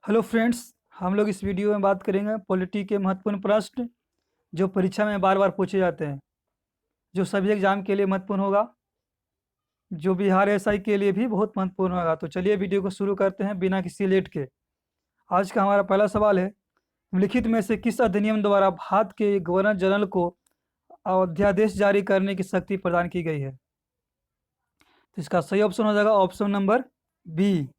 Hello friends. हम लोग इस वीडियो में बात करेंगे पॉलिटी के महत्वपूर्ण प्रश्न जो परीक्षा में बार बार पूछे जाते हैं, जो सभी एग्जाम के लिए महत्वपूर्ण होगा, जो बिहार एसआई के लिए भी बहुत महत्वपूर्ण होगा। तो चलिए वीडियो को शुरू करते हैं बिना किसी लेट के। आज का हमारा पहला सवाल है, निम्नलिखित में से किस अधिनियम द्वारा भारत के गवर्नर जनरल को अध्यादेश जारी करने की शक्ति प्रदान की गई है? तो इसका सही ऑप्शन हो जाएगा ऑप्शन नंबर बी,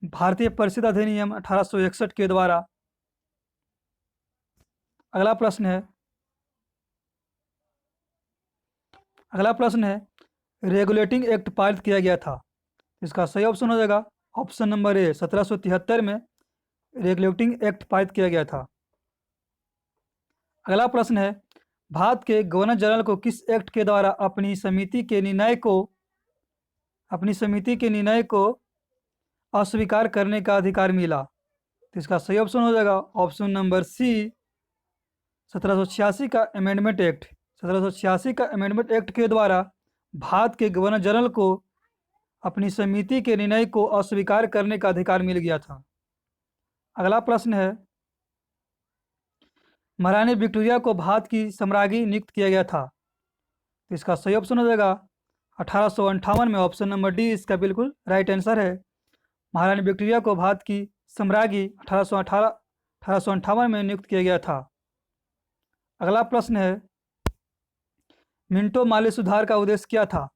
भारतीय परिषद अधिनियम 1861 के द्वारा। अगला प्रश्न है अगला प्रश्न है रेगुलेटिंग एक्ट पारित किया गया था। इसका सही ऑप्शन हो जाएगा ऑप्शन नंबर ए, 1773 में रेगुलेटिंग एक्ट पारित किया गया था। अगला प्रश्न है, भारत के गवर्नर जनरल को किस एक्ट के द्वारा अपनी समिति के निर्णय को अस्वीकार करने का अधिकार मिला? तो इसका सही ऑप्शन हो जाएगा ऑप्शन नंबर सी, 1786 का अमेंडमेंट एक्ट। 1786 का अमेंडमेंट एक्ट के द्वारा भारत के गवर्नर जनरल को अपनी समिति के निर्णय को अस्वीकार करने का अधिकार मिल गया था। अगला प्रश्न है, महारानी विक्टोरिया को भारत की सम्राज्ञी नियुक्त किया गया था। तो इसका सही ऑप्शन हो जाएगा 1858 में, ऑप्शन नंबर डी इसका बिल्कुल राइट आंसर है। महारानी विक्टोरिया को भारत की सम्राज्ञी 1858 में नियुक्त किया गया था। अगला प्रश्न है, मिंटो माली सुधार का उद्देश्य क्या था?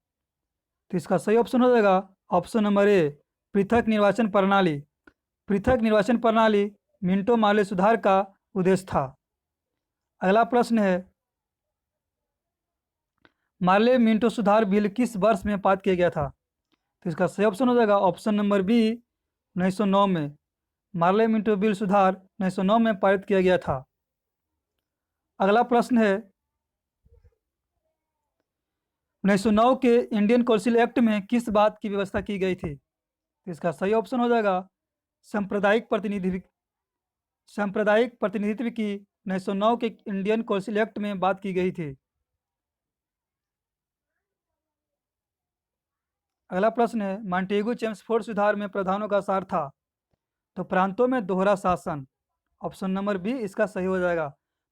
तो इसका सही ऑप्शन हो जाएगा ऑप्शन नंबर ए, पृथक निर्वाचन प्रणाली। पृथक निर्वाचन प्रणाली मिंटो माली सुधार का उद्देश्य था। अगला प्रश्न है, मार्ले मिंटो सुधार बिल किस वर्ष में पारित किया गया था? तो इसका सही ऑप्शन हो जाएगा ऑप्शन नंबर बी, 1909 में। मार्ले मिंटो बिल सुधार 1909 में पारित किया गया था। अगला प्रश्न है, 1909 के इंडियन काउंसिल एक्ट में किस बात की व्यवस्था की गई थी? तो इसका सही ऑप्शन हो जाएगा सांप्रदायिक प्रतिनिधित्व की 1909 के इंडियन काउंसिल एक्ट में बात की गई थी। अगला प्रश्न है, मॉन्टेगू चेम्सफोर्ड सुधार में प्रावधानों का सार था। तो प्रांतों में दोहरा शासन, ऑप्शन नंबर बी इसका सही हो जाएगा।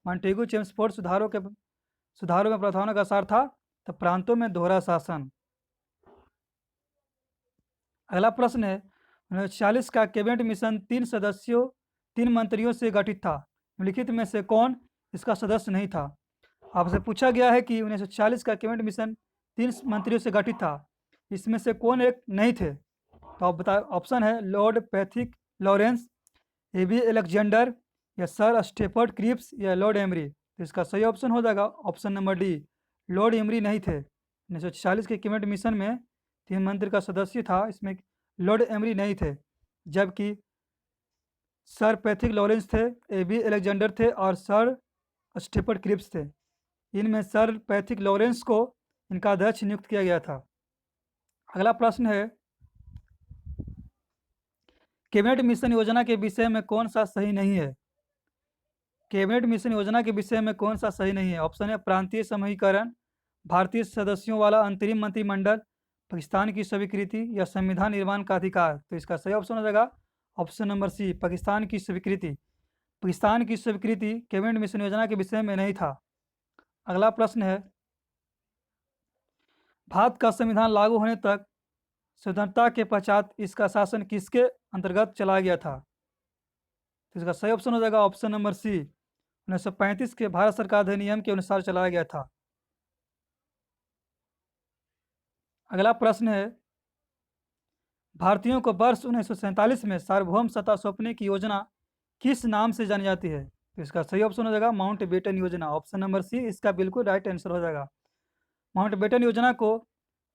मॉन्टेगू चेम्सफोर्ड सुधारों में प्रावधानों का सार था तो प्रांतों में दोहरा शासन। अगला प्रश्न है, 1940 का कैबिनेट मिशन 3 मंत्रियों से गठित था। निम्नलिखित में से कौन इसका सदस्य नहीं था? आपसे पूछा गया है कि 1940 का कैबिनेट मिशन 3 मंत्रियों से गठित था, इसमें से कौन एक नहीं थे? तो आप बताओ, ऑप्शन है lord Pethick Lawrence, A B Alexander, या सर स्टेफर्ड क्रिप्स, या लॉर्ड एमरी। तो इसका सही ऑप्शन हो जाएगा option number D, lord Amery नहीं थे। 1940 के कैबिनेट मिशन में 3 मंत्री का सदस्य था, इसमें लॉर्ड एमरी नहीं थे, जबकि सर पैथिक लॉरेंस थे, एबी एलेक्जेंडर थे और सर स्टेफर्ड क्रिप्स थे। इनमें सर पैथिक लॉरेंस को इनका अध्यक्ष नियुक्त किया गया था। अगला प्रश्न है, कैबिनेट मिशन योजना के विषय में कौन सा सही नहीं है? कैबिनेट मिशन योजना के विषय में कौन सा सही नहीं है? ऑप्शन है प्रांतीय समूहीकरण, भारतीय सदस्यों वाला अंतरिम मंत्रिमंडल, पाकिस्तान की स्वीकृति, या संविधान निर्माण का अधिकार। तो इसका सही ऑप्शन हो जाएगा ऑप्शन नंबर सी, पाकिस्तान की स्वीकृति। पाकिस्तान की स्वीकृति कैबिनेट मिशन योजना के विषय में नहीं था। अगला प्रश्न है, भारत का संविधान लागू होने तक स्वतंत्रता के पश्चात इसका शासन किसके अंतर्गत चला गया था? तो इसका सही ऑप्शन हो जाएगा ऑप्शन नंबर सी, 1935 के भारत सरकार अधिनियम के अनुसार चलाया गया था। अगला प्रश्न है, भारतीयों को वर्ष 1947 में सार्वभौम सत्ता सौंपने की योजना किस नाम से जानी जाती है? तो इसका सही ऑप्शन हो जाएगा माउंट बेटन योजना। ऑप्शन नंबर सी इसका बिल्कुल राइट आंसर हो जाएगा। माउंट बेटन योजना को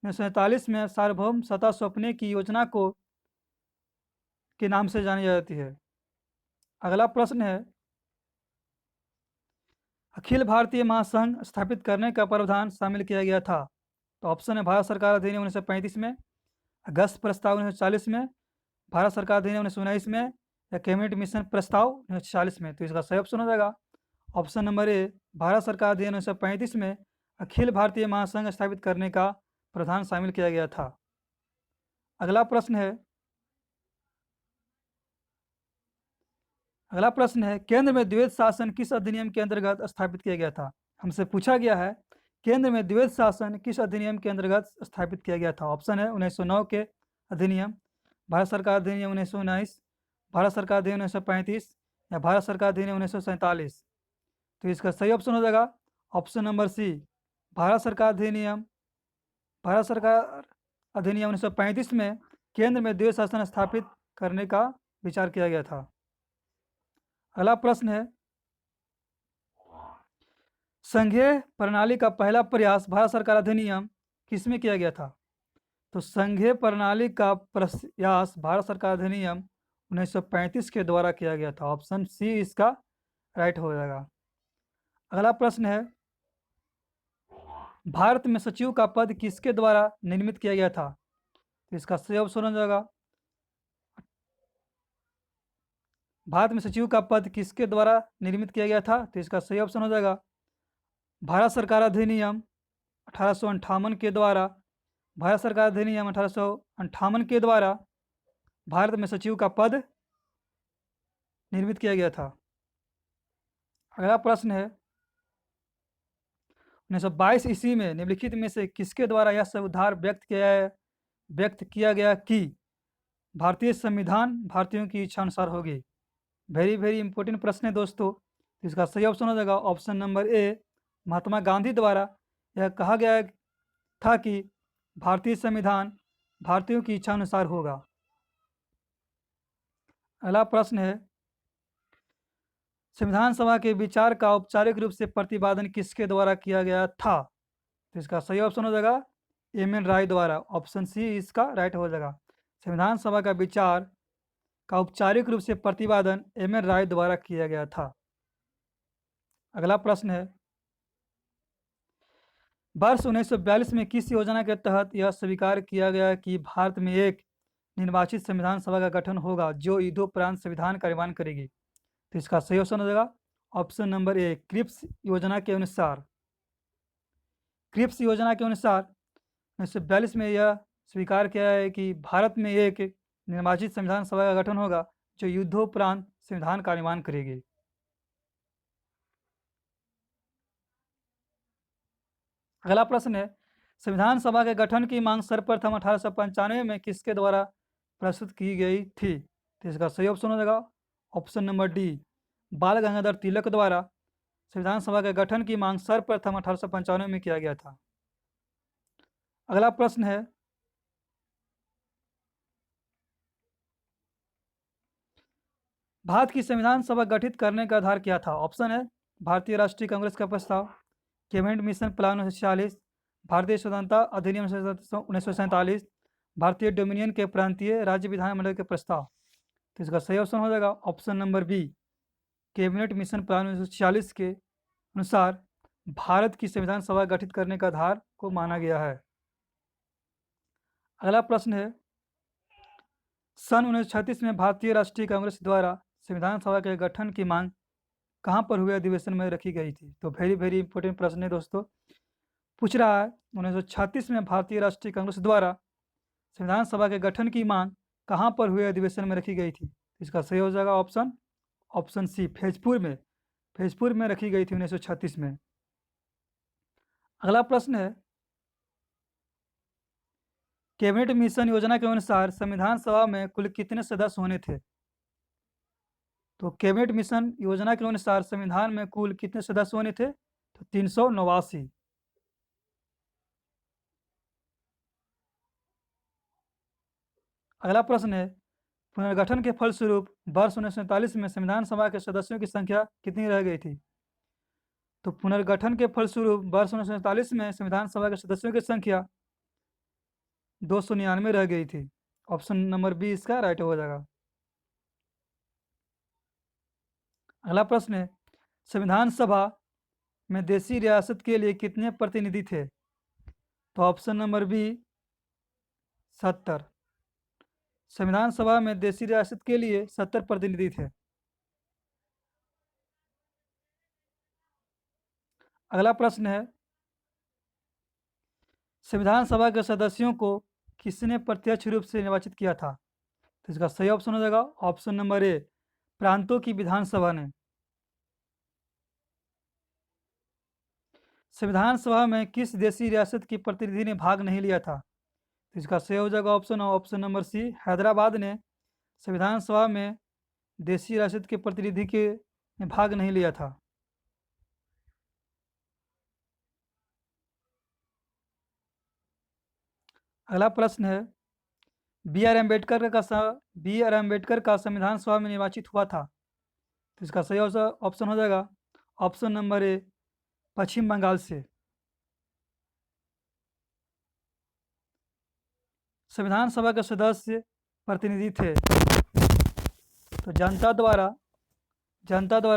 1947 में सार्वभौम सत्ता सौंपने की योजना को के नाम से जानी जाती है। अगला प्रश्न है, अखिल भारतीय महासंघ स्थापित करने का प्रावधान शामिल किया गया था। तो ऑप्शन है भारत सरकार अधिनियम 1935 में, अगस्त प्रस्ताव 1940 में, भारत सरकार अधिनियम 1919 में, या कैबिनेट मिशन प्रस्ताव 1940 में। तो इसका सही ऑप्शन हो जाएगा ऑप्शन नंबर ए, भारत सरकार अधिनियम 1935 में अखिल भारतीय महासंघ स्थापित करने का प्रावधान शामिल किया गया था। अगला प्रश्न है, अगला प्रश्न है, केंद्र में द्वैध शासन किस अधिनियम के अंतर्गत स्थापित किया गया था? हमसे पूछा गया है, केंद्र में द्वैध शासन किस अधिनियम के अंतर्गत स्थापित किया गया था? ऑप्शन है 1909 के अधिनियम, भारत सरकार अधिनियम 1919, भारत सरकार अधिनियम 1935 या भारत सरकार अधिनियम 1947। तो इसका सही ऑप्शन हो जाएगा ऑप्शन नंबर सी, भारत सरकार अधिनियम। भारत सरकार अधिनियम 1935 में केंद्र में द्वैध शासन स्थापित करने का विचार किया गया था। अगला प्रश्न है, संघीय प्रणाली का पहला प्रयास भारत सरकार अधिनियम किसमें किया गया था? तो संघीय प्रणाली का प्रयास भारत सरकार अधिनियम 1935 के द्वारा किया गया था। ऑप्शन सी इसका राइट हो जाएगा। अगला प्रश्न है, भारत में सचिव का पद किसके द्वारा निर्मित किया गया था? तो इसका सही ऑप्शन हो जाएगा, भारत में सचिव का पद किसके द्वारा निर्मित किया गया था? तो इसका सही ऑप्शन हो जाएगा भारत सरकार अधिनियम 1858 के द्वारा। भारत सरकार अधिनियम 1858 के द्वारा भारत में सचिव का पद निर्मित किया गया था। अगला प्रश्न है, 1922 ईस्वी में निम्नलिखित में से किसके द्वारा यह संविधान व्यक्त किया गया कि भारतीय संविधान भारतीयों की इच्छा अनुसार होगी? वेरी वेरी इंपॉर्टेंट प्रश्न है दोस्तों। तो इसका सही ऑप्शन हो जाएगा option number A, Mahatma Gandhi द्वारा यह कहा गया था कि भारतीय संविधान भारतीयों की इच्छा अनुसार होगा। अगला प्रश्न है, संविधान सभा के विचार का औपचारिक रूप से प्रतिपादन किसके द्वारा किया गया था? तो इसका सही ऑप्शन हो जाएगा एम.एन. राय द्वारा। ऑप्शन सी इसका राइट हो जाएगा। संविधान सभा का विचार का औपचारिक रूप से प्रतिपादन एम.एन. राय द्वारा किया गया था। अगला प्रश्न है, वर्ष 1942 में किस योजना के तहत यह स्वीकार किया गया कि भारत में एक निर्वाचित संविधान सभा का गठन होगा जो युद्धोपरांत संविधान का निर्माण करेगी? तो इसका सही ऑप्शन हो जाएगा ऑप्शन नंबर ए, क्रिप्स योजना के अनुसार। क्रिप्स योजना के अनुसार 1942 में यह स्वीकार किया है कि भारत में एक निर्वाचित संविधान सभा का गठन होगा जो युद्धोपरांत संविधान का निर्माण करेगी। अगला प्रश्न है, संविधान सभा के गठन की मांग सर्वप्रथम 1895 में किसके द्वारा प्रस्तुत की गई थी? तो इसका सही ऑप्शन हो जाएगा ऑप्शन नंबर डी, बाल गंगाधर तिलक द्वारा संविधान सभा के गठन की मांग सर्वप्रथम 1895 में किया गया था। अगला प्रश्न है, भारत की संविधान सभा गठित करने का आधार क्या था? ऑप्शन है भारतीय राष्ट्रीय कांग्रेस का प्रस्ताव, कैबिनेट मिशन प्लान 1946, भारतीय स्वतंत्रता अधिनियम 1947, भारतीय डोमिनियन के प्रांतीय राज्य विधानमंडल के प्रस्ताव। तो इसका सही ऑप्शन हो जाएगा option number B, cabinet mission plan 1946 के अनुसार भारत की संविधान सभा गठित करने का आधार को माना गया है। अगला प्रश्न है, सन 1936 में भारतीय राष्ट्रीय कांग्रेस द्वारा संविधान सभा के गठन की मांग कहाँ पर हुए अधिवेशन में रखी गई थी? तो वेरी वेरी इंपॉर्टेंट प्रश्न है दोस्तों। पूछ रहा है 1936 में भारतीय राष्ट्रीय कांग्रेस द्वारा संविधान सभा के गठन की मांग कहाँ पर हुए अधिवेशन में रखी गई थी? इसका सही हो जाएगा ऑप्शन सी, फैजपुर में रखी गई थी 1936 में। अगला प्रश्न है, कैबिनेट मिशन योजना के अनुसार संविधान सभा में कुल कितने सदस्य होने थे? तो कैबिनेट मिशन योजना के अनुसार संविधान में कुल कितने सदस्य होने थे? तो 389। अगला प्रश्न है, पुनर्गठन के फलस्वरूप वर्ष 1947 में संविधान सभा के सदस्यों की संख्या कितनी रह गई थी? तो पुनर्गठन के फलस्वरूप वर्ष 1947 में संविधान सभा के सदस्यों की संख्या 299 रह गई थी। ऑप्शन नंबर बी इसका राइट हो जाएगा। अगला प्रश्न है, संविधान सभा में देशी रियासत के लिए कितने प्रतिनिधि थे? तो ऑप्शन नंबर बी 70। संविधान सभा में देशी रियासत के लिए 70 प्रतिनिधि थे। अगला प्रश्न है, संविधान सभा के सदस्यों को किसने प्रत्यक्ष रूप से निर्वाचित किया था? तो इसका सही ऑप्शन हो जाएगा ऑप्शन नंबर ए, प्रांतों की विधानसभा ने संविधान सभा में किस देशी रियासत की प्रतिनिधि ने भाग नहीं लिया था? तो इसका सही हो जाएगा ऑप्शन नंबर सी, हैदराबाद ने संविधान सभा में देशी रियासत के प्रतिनिधि के ने भाग नहीं लिया था। अगला प्रश्न है, बी आर अम्बेडकर का संविधान सभा में निर्वाचित हुआ था। तो इसका सही ऑप्शन हो जाएगा ऑप्शन नंबर ए, पश्चिम बंगाल से। संविधान सभा के सदस्य प्रतिनिधि थे तो जनता द्वारा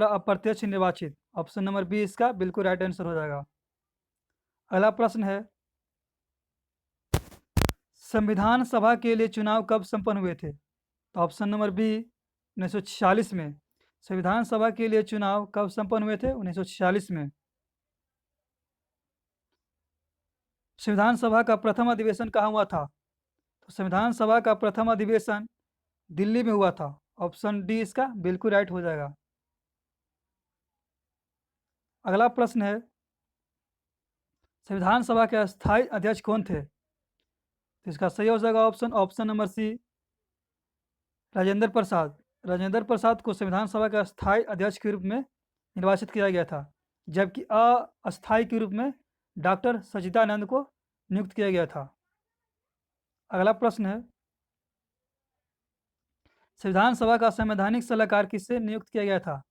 अप्रत्यक्ष निर्वाचित। ऑप्शन नंबर बी इसका बिल्कुल राइट आंसर हो जाएगा। अगला प्रश्न है, संविधान सभा के लिए चुनाव कब संपन्न हुए थे? तो ऑप्शन नंबर बी 1946 में। संविधान सभा के लिए चुनाव कब संपन्न हुए थे? 1946 में। संविधान सभा का प्रथम अधिवेशन कहाँ हुआ था? तो संविधान सभा का प्रथम अधिवेशन दिल्ली में हुआ था। ऑप्शन डी इसका बिल्कुल राइट हो जाएगा। अगला प्रश्न है, संविधान सभा के अस्थायी अध्यक्ष कौन थे? तो इसका सही हो जाएगा option number C, Rajendra Prasad. Rajendra Prasad को संविधान सभा के अस्थायी अध्यक्ष के रूप में निर्वाचित किया गया था, जबकि अस्थायी के रूप में डॉक्टर सच्चिदानंद को नियुक्त किया गया था। अगला प्रश्न है, संविधान सभा का संवैधानिक सलाहकार किससे नियुक्त किया गया था?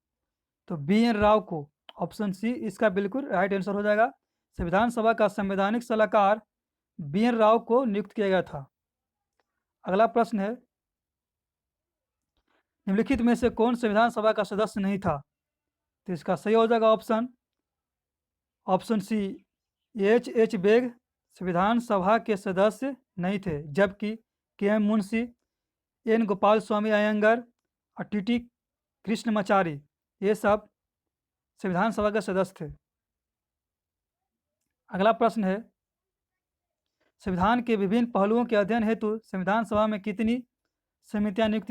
तो बी एन राव को। ऑप्शन सी इसका बिल्कुल राइट आंसर हो जाएगा। संविधान सभा का संवैधानिक सलाहकार बी एन राव को नियुक्त किया गया था। अगला प्रश्न है, निम्नलिखित में से कौन संविधान सभा का सदस्य नहीं था? तो इसका सही हो जाएगा ऑप्शन सी, एच बेग संविधान सभा के सदस्य नहीं थे, जबकि के एम मुंशी, एन गोपाल स्वामी अयंगर और टी टी कृष्णमाचारी ये सब संविधान सभा के सदस्य थे। अगला प्रश्न है, संविधान के विभिन्न पहलुओं के अध्ययन हेतु संविधान सभा में कितनी समितियां नियुक्त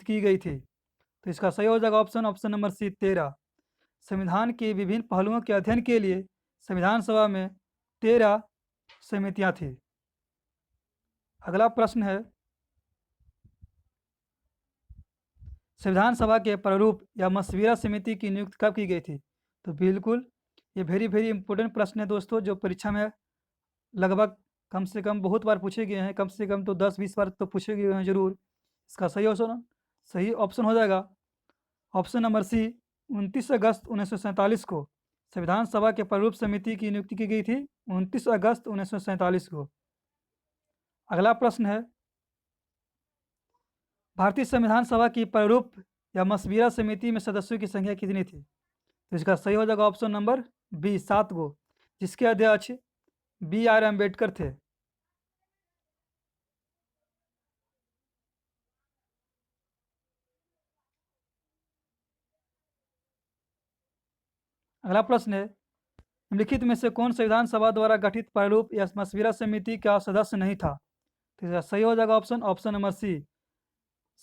की गई थी? तो इसका सही हो जाएगा ऑप्शन नंबर सी, 13। संविधान के विभिन्न पहलुओं के अध्ययन के लिए संविधान सभा में 13 समितियां थी। अगला प्रश्न है, संविधान सभा के प्रारूप या मशविरा समिति की नियुक्ति कब की गई थी? तो बिल्कुल ये वेरी इंपॉर्टेंट प्रश्न है दोस्तों, जो परीक्षा में लगभग कम से कम बहुत बार पूछे गए हैं, कम से कम तो 10-20 बार तो पूछे गए हैं जरूर। इसका सही ऑप्शन हो जाएगा ऑप्शन नंबर सी, 29 अगस्त 1947 को संविधान सभा के प्रारूप समिति की नियुक्ति की गई थी, 29 अगस्त 1947 को। अगला प्रश्न है, भारतीय संविधान सभा की प्रारूप या मशविरा समिति में सदस्यों की संख्या कितनी थी? तो इसका सही हो जाएगा ऑप्शन नंबर बी, 7 गो, जिसके अध्यक्ष बी आर अम्बेडकर थे। अगला प्रश्न है, निम्नलिखित में से कौन संविधान सभा द्वारा गठित प्रारूप या मशविरा समिति का सदस्य नहीं था? तो इसका सही हो जाएगा option number C,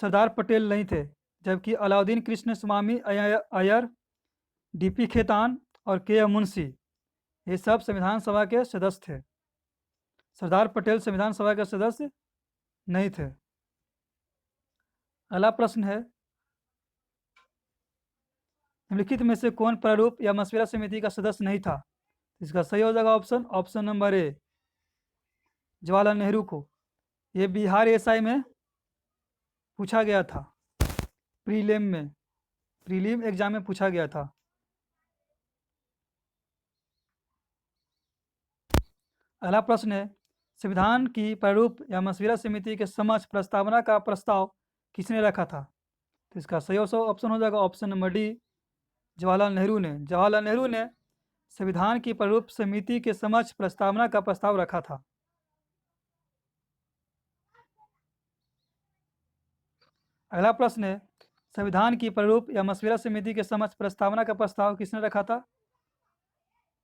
Sardar Patel नहीं थे, जबकि अलाउद्दीन कृष्ण स्वामी अय्यर, डीपी खेतान और के एम मुंशी ये सब संविधान सभा के सदस्य थे। सरदार पटेल संविधान सभा के सदस्य नहीं थे। अगला प्रश्न है, निम्नलिखित में से कौन प्रारूप या मशविरा समिति का सदस्य नहीं था? इसका सही हो जाएगा option number A, Jawaharlal Nehru को। ये बिहार एसआई में पूछा गया था, प्रीलिम एग्जाम में पूछा गया था। अगला प्रश्न है, संविधान की प्रारूप या मशविरा समिति के समक्ष प्रस्तावना का प्रस्ताव किसने रखा था? तो इसका सही ऑप्शन हो जाएगा option number D, Jawaharlal Nehru ने संविधान की प्रारूप समिति के समक्ष प्रस्तावना का प्रस्ताव रखा था। अगला प्रश्न है, संविधान की प्रारूप या मशविरा समिति के समक्ष प्रस्तावना का प्रस्ताव किसने रखा था?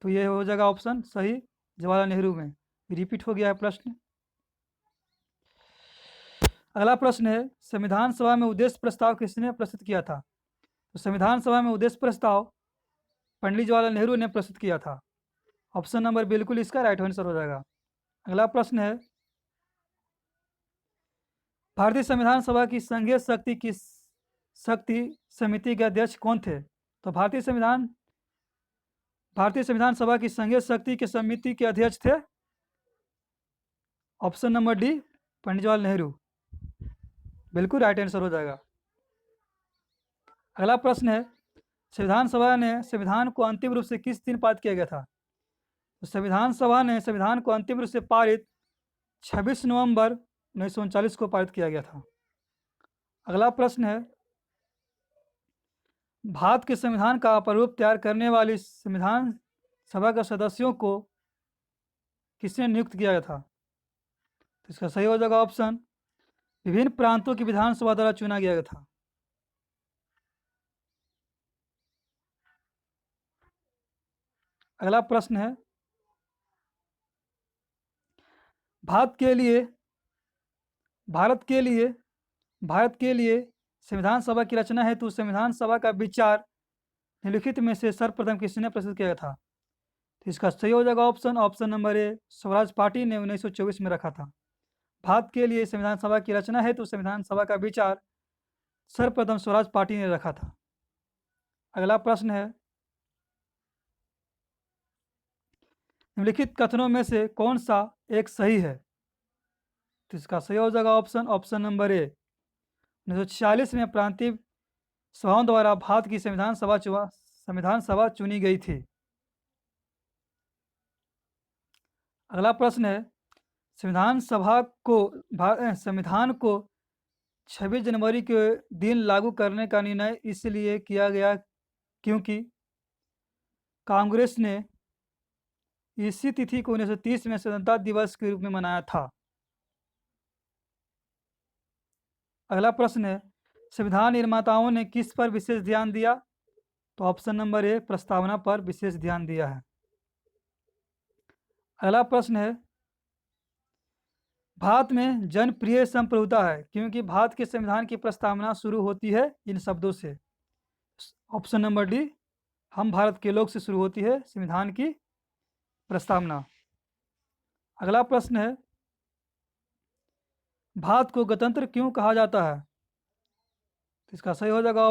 तो ये हो जाएगा ऑप्शन सही, जवाहरलाल नेहरू में। रिपीट हो गया है प्रश्न। अगला प्रश्न है, संविधान सभा में उद्देश्य प्रस्ताव किसने प्रस्तुत किया था? तो संविधान सभा में उद्देश्य प्रस्ताव पंडित जवाहरलाल नेहरू ने प्रस्तुत किया था। ऑप्शन नंबर बिल्कुल इसका राइट आंसर हो जाएगा। अगला प्रश्न है, भारतीय संविधान सभा की संघीय शक्ति समिति के अध्यक्ष कौन थे? तो भारतीय संविधान सभा की संघीय शक्ति के समिति के अध्यक्ष थे option number D Pandit Jawaharlal Nehru. बिल्कुल राइट आंसर हो जाएगा। अगला प्रश्न है, संविधान सभा ने संविधान को अंतिम रूप से किस दिन पारित किया गया था? तो संविधान सभा ने संविधान को अंतिम रूप से पारित 26 नवंबर 1939 को पारित किया गया था। अगला प्रश्न है, भारत के संविधान का प्रारूप तैयार करने वाली संविधान सभा के सदस्यों को किसने नियुक्त किया गया था? तो इसका सही हो जाएगा ऑप्शन, विभिन्न प्रांतों की विधानसभा द्वारा चुना गया था। अगला प्रश्न है, भारत के लिए संविधान सभा की रचना हेतु संविधान सभा का विचार निम्नलिखित में से सर्वप्रथम किसने प्रस्तुत किया था? तो इसका सही हो जाएगा option number A, Swaraj party ने 1924 में रखा था। भारत के लिए संविधान सभा की रचना हेतु संविधान सभा का विचार सर्वप्रथम स्वराज पार्टी ने रखा था। अगला प्रश्न है, निम्नलिखित कथनों में से कौन सा एक सही है? तो इसका सही हो जाएगा ऑप्शन नंबर ए, 1946 में प्रांतीय सभाओं द्वारा भारत की संविधान सभा चुनी गई थी। अगला प्रश्न है, संविधान को 26 जनवरी के दिन लागू करने का निर्णय इसलिए किया गया क्योंकि कांग्रेस ने इसी तिथि को 1930 में स्वतंत्रता दिवस के रूप में मनाया था। अगला प्रश्न है, संविधान निर्माताओं ने किस पर विशेष ध्यान दिया? तो ऑप्शन नंबर ए, प्रस्तावना पर विशेष ध्यान दिया है। अगला प्रश्न है, भारत में जनप्रिय संप्रभुता है क्योंकि भारत के संविधान की प्रस्तावना शुरू होती है इन शब्दों से। ऑप्शन नंबर डी, हम भारत के लोग से शुरू होती है संविधान की प्रस्तावना। अगला प्रश्न है, भारत को गणतंत्र क्यों कहा जाता है? तो इसका सही हो जाएगा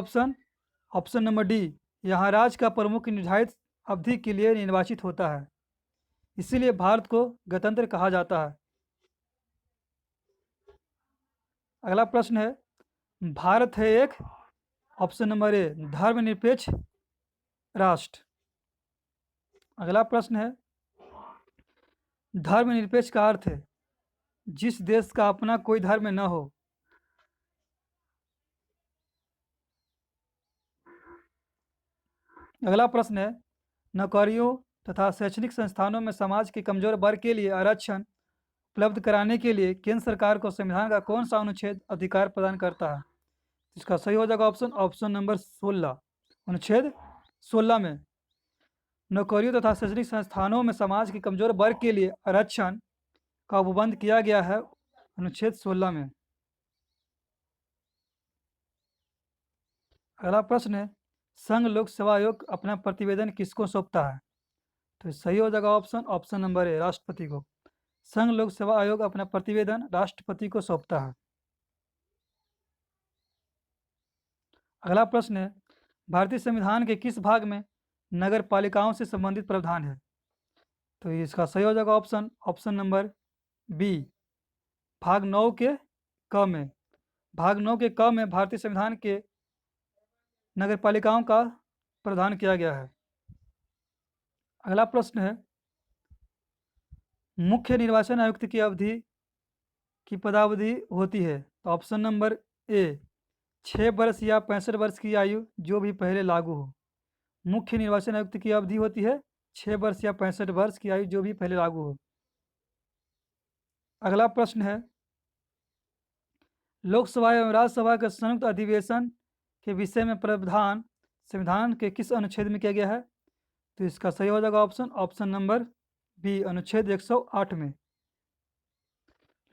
ऑप्शन नंबर डी, यहाँ राज्य का प्रमुख निर्धारित अवधि के लिए निर्वाचित होता है, इसीलिए भारत को गणतंत्र कहा जाता है। अगला प्रश्न है, भारत है एक ऑप्शन नंबर ए, धर्मनिरपेक्ष राष्ट्र। अगला प्रश्न है, धर्मनिरपेक्ष का अर्थ है जिस देश का अपना कोई धर्म न हो। अगला प्रश्न है, नौकरियों तथा शैक्षणिक संस्थानों में समाज के कमजोर वर्ग के लिए आरक्षण उपलब्ध कराने के लिए केंद्र सरकार को संविधान का कौन सा अनुच्छेद अधिकार प्रदान करता है? इसका सही हो जाएगा ऑप्शन नंबर 16, अनुच्छेद 16 में नौकरियों तथा शैक्षणिक संस्थानों में समाज के कमजोर वर्ग के लिए आरक्षण का उपबंध किया गया है अनुच्छेद 16 में। अगला प्रश्न है, संघ लोक सेवा आयोग अपना प्रतिवेदन किसको सौंपता है? तो सही हो जाएगा ऑप्शन नंबर ए, राष्ट्रपति को। संघ लोक सेवा आयोग अपना प्रतिवेदन राष्ट्रपति को सौंपता है। अगला प्रश्न है, भारतीय संविधान के किस भाग में नगर पालिकाओं से संबंधित प्रावधान है? तो इसका सही हो जाएगा ऑप्शन नंबर बी, भाग 9 के क में। भाग 9 के क में भारतीय संविधान के नगर पालिकाओं का प्रावधान किया गया है। अगला प्रश्न है, मुख्य निर्वाचन आयुक्त की पदावधि होती है। तो ऑप्शन नंबर ए, 6 वर्ष या 65 वर्ष की आयु जो भी पहले लागू हो। मुख्य निर्वाचन आयुक्त की अवधि होती है 6 वर्ष या 65 वर्ष की आयु जो भी पहले लागू हो। अगला प्रश्न है, लोकसभा एवं राज्यसभा के संयुक्त अधिवेशन के विषय में प्रावधान संविधान के किस अनुच्छेद में किया गया है? तो इसका सही हो जाएगा ऑप्शन नंबर बी, अनुच्छेद 108 में।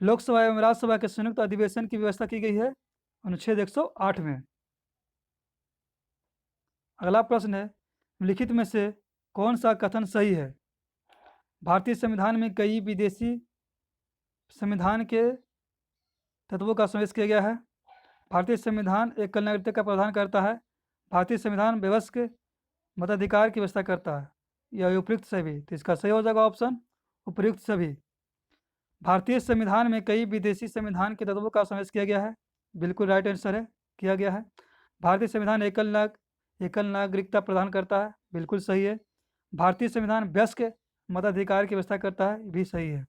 लोकसभा एवं राज्यसभा के संयुक्त अधिवेशन की व्यवस्था की गई है अनुच्छेद 108 में। अगला प्रश्न है, लिखित में से कौन सा कथन सही है? भारतीय संविधान में कई विदेशी संविधान के तत्वों का समावेश किया गया है। भारतीय संविधान एकल नागरिकता का प्रावधान करता है। भारतीय संविधान वयस्क मताधिकार की व्यवस्था करता है। या उपयुक्त सभी, तो इसका सही हो जाएगा ऑप्शन उपयुक्त सभी। भारतीय संविधान में कई विदेशी संविधान के तत्वों का समावेश किया गया है। बिल्कुल राइट आंसर है, किया गया है। भारतीय संविधान एकल नागरिकता प्रदान करता है। बिल्कुल सही है। भारतीय संविधान वयस्क मताधिकार की व्यवस्था करता है, भी सही है।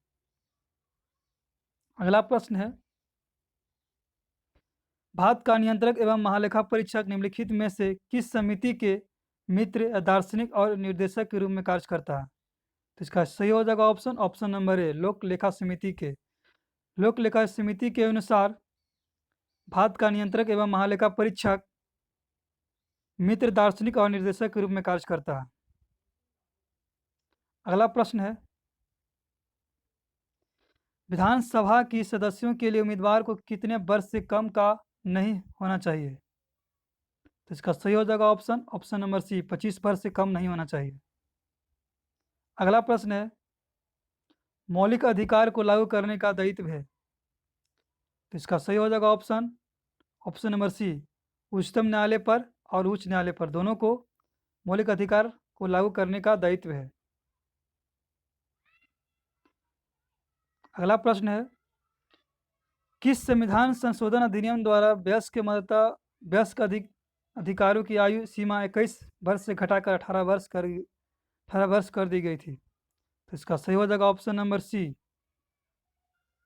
अगला प्रश्न है, भारत का नियंत्रक एवं महालेखा परीक्षक निम्नलिखित में से किस समिति के मित्र, दार्शनिक और निर्देशक के रूप में कार्य करता है? तो इसका सही हो जाएगा ऑप्शन नंबर ए, लोक लेखा समिति के। लोक लेखा समिति के अनुसार भारत का नियंत्रक एवं महालेखा परीक्षक मित्र, दार्शनिक और निर्देशक के रूप में कार्य करता है। अगला प्रश्न है, विधानसभा की सदस्यों के लिए उम्मीदवार को कितने वर्ष से कम का नहीं होना चाहिए? तो इसका सही हो जाएगा ऑप्शन नंबर सी, 25 वर्ष से कम नहीं होना चाहिए। अगला प्रश्न है, मौलिक अधिकार को लागू करने का दायित्व है। तो इसका सही हो जाएगा ऑप्शन नंबर सी, उच्चतम न्यायालय पर और उच्च न्यायालय पर दोनों को मौलिक अधिकार को लागू करने का दायित्व है। अगला प्रश्न है, किस संविधान संशोधन अधिनियम द्वारा वयस्क अधिकारों की आयु सीमा 21 वर्ष से घटाकर 18 वर्ष कर दी गई थी? तो इसका सही हो जाएगा ऑप्शन नंबर सी,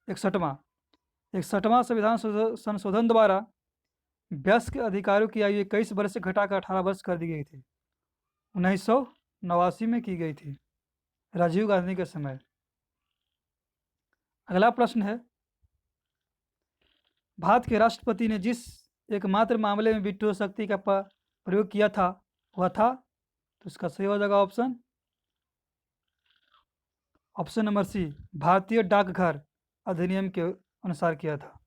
61वां संविधान संशोधन द्वारा वयस्क अधिकारों की आयु 21 वर्ष से घटाकर 18 वर्ष कर दी गई थी। 1989 में की गई थी, राजीव गांधी के समय। अगला प्रश्न है, भारत के राष्ट्रपति ने जिस एकमात्र मामले में वीटो शक्ति का प्रयोग किया था वह था? तो इसका सही हो जाएगा ऑप्शन नंबर सी, भारतीय डाकघर अधिनियम के अनुसार किया था।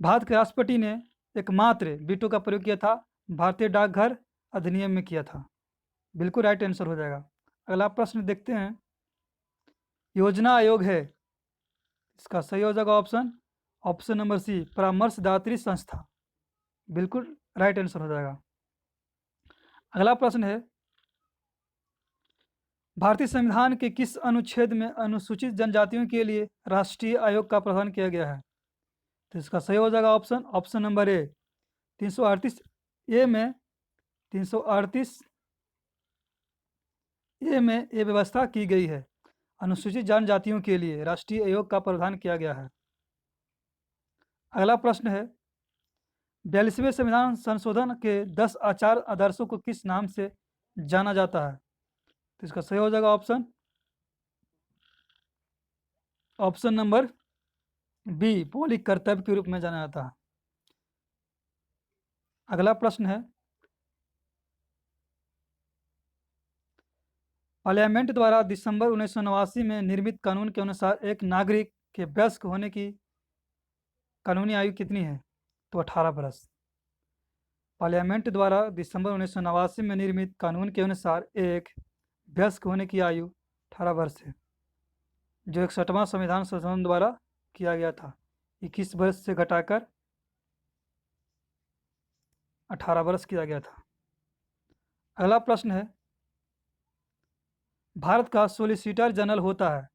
भारत के राष्ट्रपति ने एकमात्र वीटो का प्रयोग किया था, भारतीय डाकघर अधिनियम में किया था। बिल्कुल राइट आंसर हो जाएगा। अगला प्रश्न देखते हैं, योजना आयोग है, इसका सही हो जाएगा ऑप्शन नंबर सी, परामर्शदात्री संस्था। बिल्कुल राइट आंसर हो जाएगा। अगला प्रश्न है, भारतीय संविधान के किस अनुच्छेद में अनुसूचित जनजातियों के लिए राष्ट्रीय आयोग का प्रावधान किया गया है? तो इसका सही हो जाएगा ऑप्शन नंबर ए, 338 ए में 338 ए में ये व्यवस्था की गई है, अनुसूचित जनजातियों के लिए राष्ट्रीय आयोग का प्रावधान किया गया है। अगला प्रश्न है, 42वें संविधान संशोधन के 10 आचार आदर्शों को किस नाम से जाना जाता है? तो इसका सही हो जाएगा ऑप्शन नंबर बी, मौलिक कर्तव्य के रूप में जाना जाता है। अगला प्रश्न है, पार्लियामेंट द्वारा दिसंबर 1989 में निर्मित कानून के अनुसार एक नागरिक के वयस्क होने की कानूनी आयु कितनी है? तो 18 वर्ष। पार्लियामेंट द्वारा दिसंबर 1989 में निर्मित कानून के अनुसार एक वयस्क होने की आयु 18 वर्ष है, जो 61वां संविधान संशोधन द्वारा किया गया था। 21 वर्ष से घटाकर 18 वर्ष किया गया था। अगला प्रश्न है, भारत का सॉलिसिटर जनरल होता है,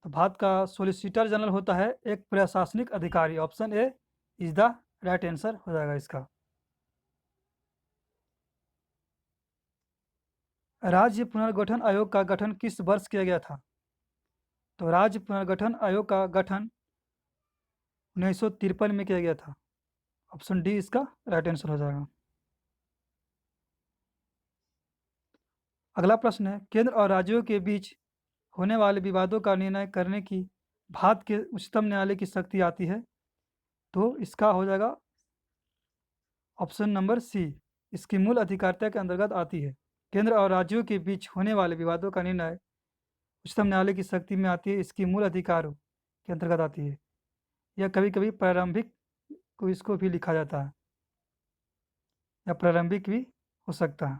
तो भारत का सॉलिसिटर जनरल होता है एक प्रशासनिक अधिकारी। Option A is the right answer हो जाएगा इसका। राज्य पुनर्गठन आयोग का गठन किस वर्ष किया गया था? तो राज्य पुनर्गठन आयोग का गठन 1953 में किया गया था। ऑप्शन डी इसका राइट आंसर हो जाएगा। अगला प्रश्न है, केंद्र और राज्यों के बीच होने वाले विवादों का निर्णय करने की भारत के उच्चतम न्यायालय की शक्ति आती है? तो इसका हो जाएगा ऑप्शन नंबर सी, इसकी मूल अधिकारिता के अंतर्गत आती है। केंद्र और राज्यों के बीच होने वाले विवादों का निर्णय उच्चतम न्यायालय की शक्ति में आती है, इसकी मूल अधिकारों के अंतर्गत आती है। या कभी कभी प्रारंभिक को इसको भी लिखा जाता है, या प्रारंभिक भी हो सकता है,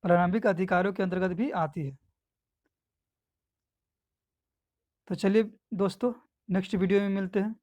प्रारंभिक अधिकारों के अंतर्गत भी आती है। तो चलिए दोस्तों, नेक्स्ट वीडियो में मिलते हैं।